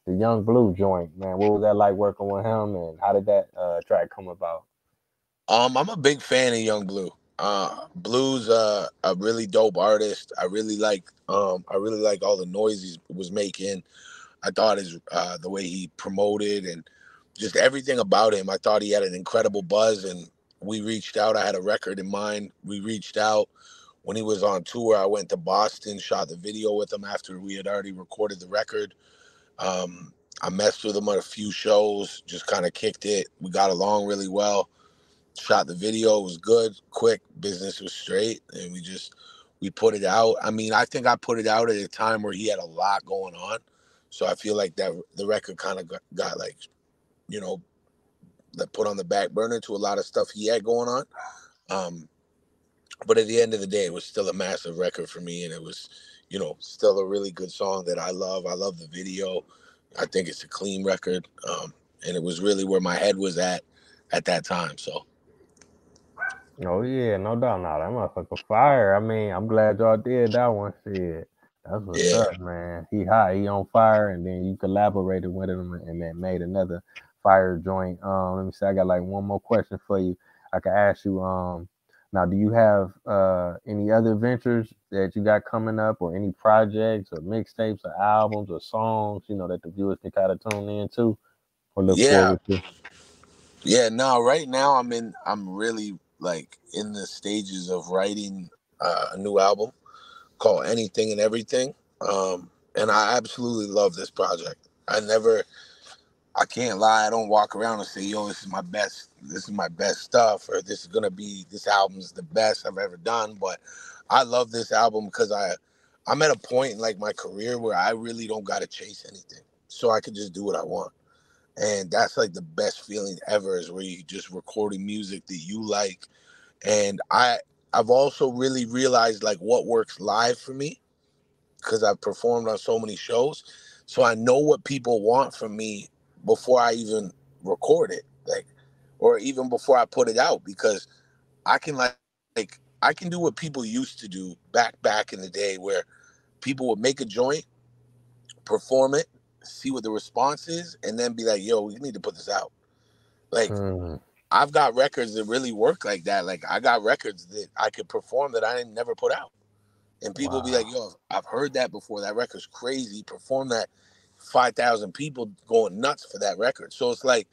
the Young Blue joint, man. What was that like working with him, and how did that track come about? I'm a big fan of Young Blue. Blue's a really dope artist. I really like all the noise he was making. I thought his the way he promoted and just everything about him. I thought he had an incredible buzz, and we reached out. I had a record in mind. We reached out when he was on tour. I went to Boston, shot the video with him after we had already recorded the record. Um, I messed with him at a few shows, just kind of kicked it. We got along really well. Shot the video, it was good, quick, business was straight, and we put it out. I mean, I think I put it out at a time where he had a lot going on, so I feel like that the record kind of got like, you know, that put on the back burner to a lot of stuff he had going on. Um, but at the end of the day, it was still a massive record for me, and it was, still a really good song that I love. I love the video. I think it's a clean record, and it was really where my head was at that time. So Oh yeah, no doubt, now that motherfucker fire. I mean, I'm glad y'all did that one. Shit, that's what's yeah, up, man. He hot, he on fire, and then you collaborated with him and then made another fire joint. Let me see, I got like one more question for you. I can ask you. Now, do you have any other ventures that you got coming up, or any projects, or mixtapes, or albums, or songs, that the viewers can kind of tune into or look yeah, forward to? yeah. No, right now I'm really like in the stages of writing a new album called Anything and Everything. And I absolutely love this project. I can't lie, I don't walk around and say, yo, this is my best stuff, or this album's the best I've ever done. But I love this album because I'm at a point in like my career where I really don't gotta chase anything. So I can just do what I want. And that's like the best feeling ever, is where you just recording music that you like. And I've also really realized like what works live for me, because I've performed on so many shows. So I know what people want from me before I even record it, like, or even before I put it out, because I can do what people used to do back in the day, where people would make a joint, perform it, see what the response is, and then be like, yo, we need to put this out. Like, Hmm. I've got records that really work like that. Like, I got records that I could perform that I didn't never put out. And people be like, Wow. yo, I've heard that before. That record's crazy. Perform that, 5,000 people going nuts for that record. So it's like,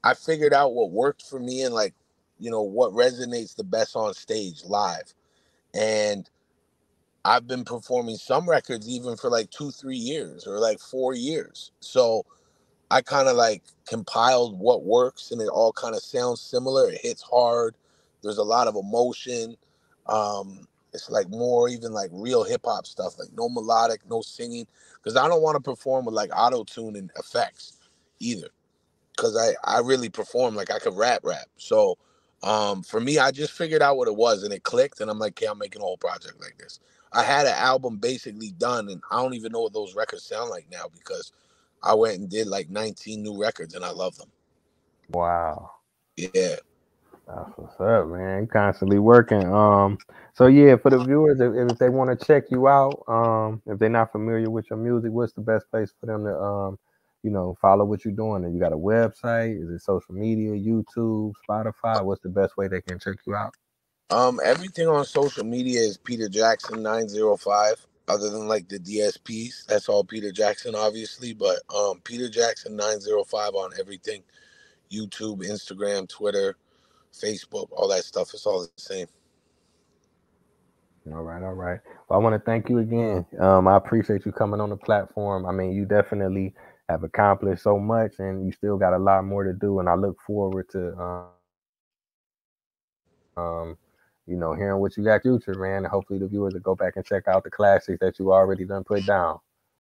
I figured out what worked for me, and like, what resonates the best on stage live. And I've been performing some records even for like 2, 3 years or like 4 years. So I kind of like compiled what works, and it all kind of sounds similar. It hits hard. There's a lot of emotion. It's like more even like real hip hop stuff, like no melodic, no singing, because I don't want to perform with like auto tune and effects either. Because I really perform like I could rap. So for me, I just figured out what it was, and it clicked, and I'm like, okay, I'm making a whole project like this. I had an album basically done, and I don't even know what those records sound like now, because I went and did like 19 new records, and I love them. Wow. Yeah. That's what's up, man. You constantly working. So yeah, for the viewers, if they want to check you out, if they're not familiar with your music, what's the best place for them to follow what you're doing? And you got a website? Is it social media, YouTube, Spotify? What's the best way they can check you out? Everything on social media is Peter Jackson 905. Other than like the DSPs, that's all Peter Jackson, obviously. But Peter Jackson 905 on everything: YouTube, Instagram, Twitter, Facebook, all that stuff. It's all the same. All right, all right. Well, I want to thank you again. I appreciate you coming on the platform. I mean, you definitely have accomplished so much, and you still got a lot more to do. And I look forward to hearing what you got future, man. And hopefully the viewers will go back and check out the classics that you already done put down.